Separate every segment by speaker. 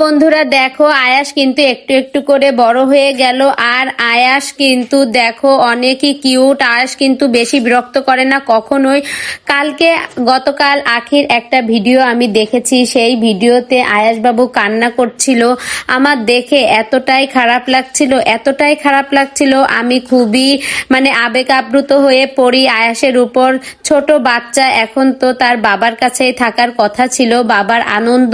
Speaker 1: বন্ধুরা দেখো আয়াস কিন্তু একটু একটু করে বড় হয়ে গেল। আর আয়াস কিন্তু দেখো অনেকই কিউট। আয়াস কিন্তু বেশি বিরক্ত করে না কখনোই। গতকাল আখির একটা ভিডিও আমি দেখেছি, সেই ভিডিওতে আয়াস বাবু কান্না করছিল। আমার দেখে এতটাই খারাপ লাগছিল, আমি খুবই আবেগ আপ্লুত হয়ে পড়ি আয়াসের উপর। ছোট বাচ্চা, এখন তো তার বাবার কাছেই থাকার কথা ছিল, বাবার আনন্দ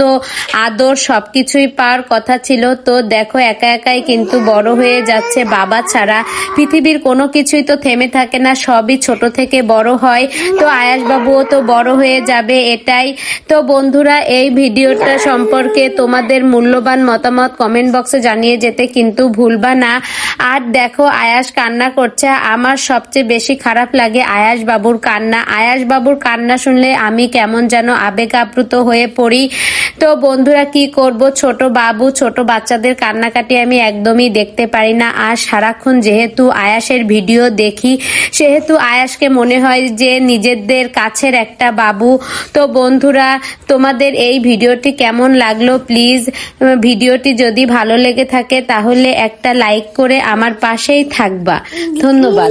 Speaker 1: আদর সবকিছুই পাওয়ার কথা ছিল। তো দেখো একা একাই কিন্তু বড় হয়ে যাচ্ছে। বাবা ছাড়া পৃথিবীর কোনো কিছুই তো থেমে থাকে না, সবই ছোট থেকে বড় হয়। তো আয়াস বাবুও তো বড় হয়ে যাবে, এটাই। তো বন্ধুরা, এই ভিডিওটা সম্পর্কে তোমাদের মূল্যবান মতামত কমেন্ট বক্সে জানিয়ে যেতে কিন্তু ভুলবা না। আর দেখো আয়াস কান্না করছে। আমার সবচেয়ে বেশি খারাপ লাগে আয়াস বাবুর কান্না। আয়াস বাবুর কান্না শুনলে আমি কেমন যেন আবেগ আপ্লুত হয়ে পড়ি। তো বন্ধুরা কি করব, ছোট বাচ্চাদের কান্নাকাটি আমি একদমই দেখতে পারি না। আর সারাক্ষণ যেহেতু আয়াসের ভিডিও দেখি, সেহেতু আয়াসকে মনে হয় যে নিজেদের কাছের একটা বাবু। তো বন্ধুরা, তোমাদের এই ভিডিওটি কেমন লাগলো প্লিজ ভিডিওটি যদি ভালো লেগে থাকে তাহলে একটা লাইক করে আমার পাশেই থাকবা। ধন্যবাদ।